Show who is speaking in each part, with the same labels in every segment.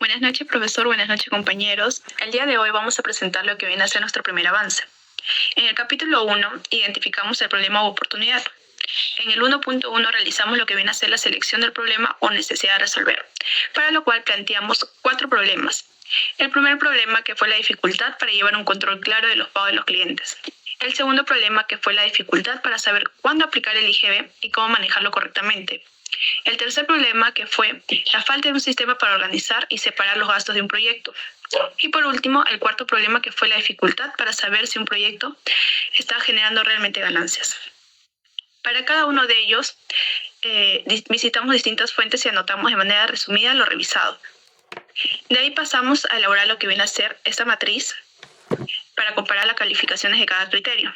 Speaker 1: Buenas noches, profesor. Buenas noches, compañeros. El día de hoy vamos a presentar lo que viene a ser nuestro primer avance. En el capítulo 1 identificamos el problema o oportunidad. En el 1.1 realizamos lo que viene a ser la selección del problema o necesidad de resolver, para lo cual planteamos 4 problemas. El primer problema, que fue la dificultad para llevar un control claro de los pagos de los clientes. El segundo problema, que fue la dificultad para saber cuándo aplicar el IGB y cómo manejarlo correctamente. El tercer problema, que fue la falta de un sistema para organizar y separar los gastos de un proyecto. Y por último, el cuarto problema, que fue la dificultad para saber si un proyecto está generando realmente ganancias. Para cada uno de ellos, visitamos distintas fuentes y anotamos de manera resumida lo revisado. De ahí pasamos a elaborar lo que viene a ser esta matriz para comparar las calificaciones de cada criterio,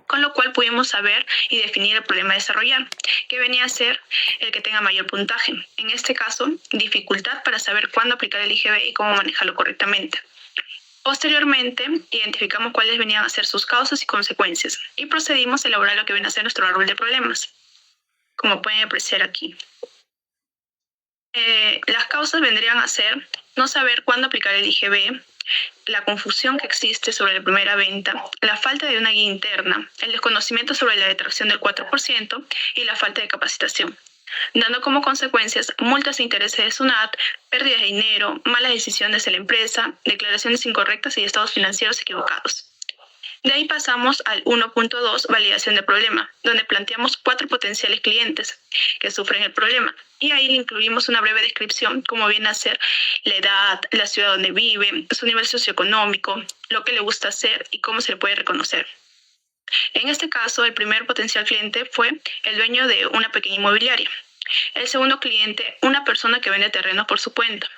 Speaker 1: con lo cual pudimos saber y definir el problema a desarrollar, que venía a ser el que tenga mayor puntaje. En este caso, dificultad para saber cuándo aplicar el IGB y cómo manejarlo correctamente. Posteriormente, identificamos cuáles venían a ser sus causas y consecuencias y procedimos a elaborar lo que viene a ser nuestro árbol de problemas, como pueden apreciar aquí. Las causas vendrían a ser no saber cuándo aplicar el IGB, la confusión que existe sobre la primera venta, la falta de una guía interna, el desconocimiento sobre la detracción del 4% y la falta de capacitación, dando como consecuencias multas e intereses de SUNAT, pérdidas de dinero, malas decisiones de la empresa, declaraciones incorrectas y estados financieros equivocados. De ahí pasamos al 1.2, validación del problema, donde planteamos 4 potenciales clientes que sufren el problema. Y ahí le incluimos una breve descripción, como viene a ser la edad, la ciudad donde vive, su nivel socioeconómico, lo que le gusta hacer y cómo se le puede reconocer. En este caso, el primer potencial cliente fue el dueño de una pequeña inmobiliaria. El segundo cliente, una persona que vende terrenos por su cuenta.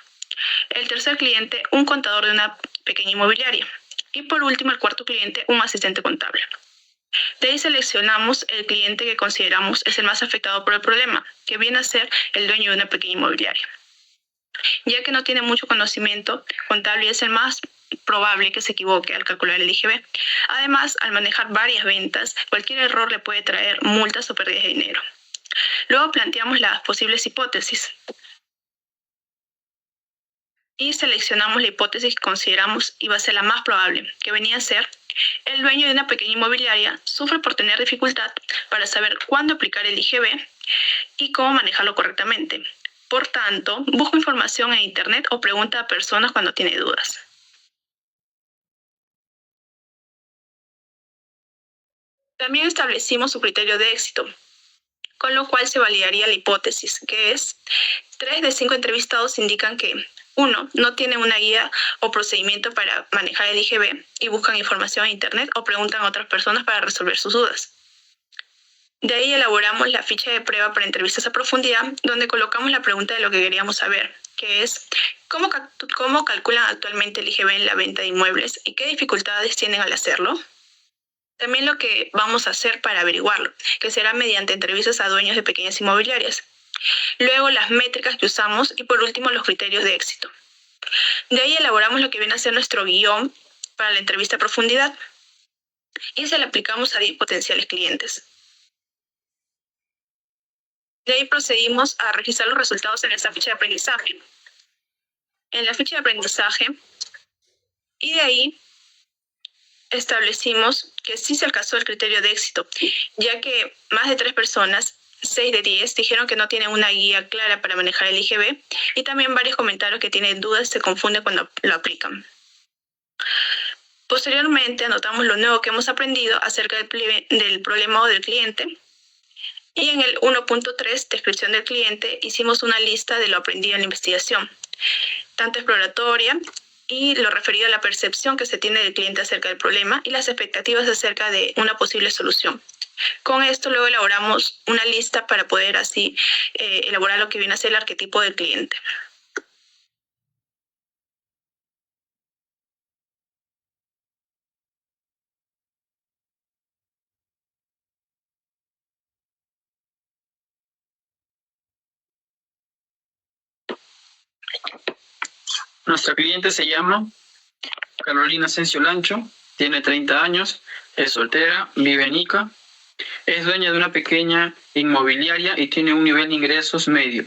Speaker 1: El tercer cliente, un contador de una pequeña inmobiliaria. Y por último, el cuarto cliente, un asistente contable. De ahí seleccionamos el cliente que consideramos es el más afectado por el problema, que viene a ser el dueño de una pequeña inmobiliaria, ya que no tiene mucho conocimiento contable y es el más probable que se equivoque al calcular el IGB. Además, al manejar varias ventas, cualquier error le puede traer multas o pérdidas de dinero. Luego planteamos las posibles hipótesis y seleccionamos la hipótesis que consideramos iba a ser la más probable, que venía a ser el dueño de una pequeña inmobiliaria sufre por tener dificultad para saber cuándo aplicar el IGB y cómo manejarlo correctamente. Por tanto, busca información en internet o pregunta a personas cuando tiene dudas. También establecimos su criterio de éxito, con lo cual se validaría la hipótesis, que es 3 de 5 entrevistados indican que 1. No tienen una guía o procedimiento para manejar el IGB y buscan información en internet o preguntan a otras personas para resolver sus dudas. De ahí elaboramos la ficha de prueba para entrevistas a profundidad, donde colocamos la pregunta de lo que queríamos saber, que es ¿cómo calculan actualmente el IGB en la venta de inmuebles y qué dificultades tienen al hacerlo? También lo que vamos a hacer para averiguarlo, que será mediante entrevistas a dueños de pequeñas inmobiliarias. Luego las métricas que usamos y por último los criterios de éxito. De ahí elaboramos lo que viene a ser nuestro guión para la entrevista a profundidad y se lo aplicamos a 10 potenciales clientes. De ahí procedimos a registrar los resultados en esta ficha de aprendizaje. En la ficha de aprendizaje y de ahí establecimos que sí se alcanzó el criterio de éxito, ya que más de 3 personas 6 de 10 dijeron que no tienen una guía clara para manejar el IGB y también varios comentarios que tienen dudas se confunden cuando lo aplican. Posteriormente anotamos lo nuevo que hemos aprendido acerca del problema o del cliente y en el 1.3, descripción del cliente, hicimos una lista de lo aprendido en la investigación, tanto exploratoria y lo referido a la percepción que se tiene del cliente acerca del problema y las expectativas acerca de una posible solución. Con esto luego elaboramos una lista para poder así elaborar lo que viene a ser el arquetipo del cliente.
Speaker 2: Nuestra cliente se llama Carolina Asensio Lancho, tiene 30 años, es soltera, vive en Ica, es dueña de una pequeña inmobiliaria y tiene un nivel de ingresos medio.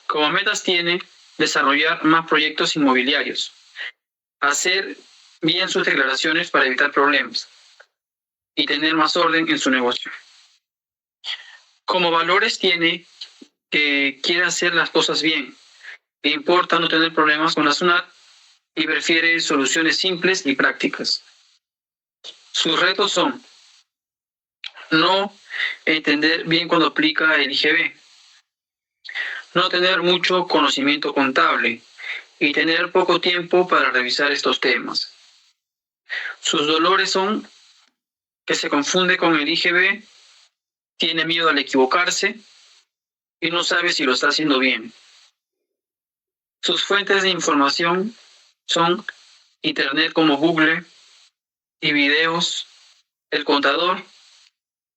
Speaker 2: Como metas tiene desarrollar más proyectos inmobiliarios, hacer bien sus declaraciones para evitar problemas y tener más orden en su negocio. Como valores tiene que quiere hacer las cosas bien, le importa no tener problemas con la SUNAT y prefiere soluciones simples y prácticas. Sus retos son no entender bien cuando aplica el IGB, no tener mucho conocimiento contable y tener poco tiempo para revisar estos temas. Sus dolores son que se confunde con el IGB, tiene miedo al equivocarse y no sabe si lo está haciendo bien. Sus fuentes de información son Internet como Google y videos, el contador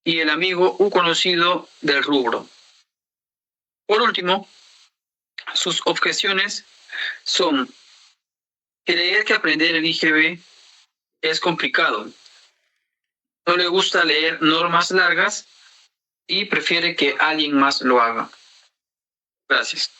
Speaker 2: y el amigo u conocido del rubro. Por último, sus objeciones son creer que aprender el IGB es complicado, no le gusta leer normas largas y prefiere que alguien más lo haga. Gracias.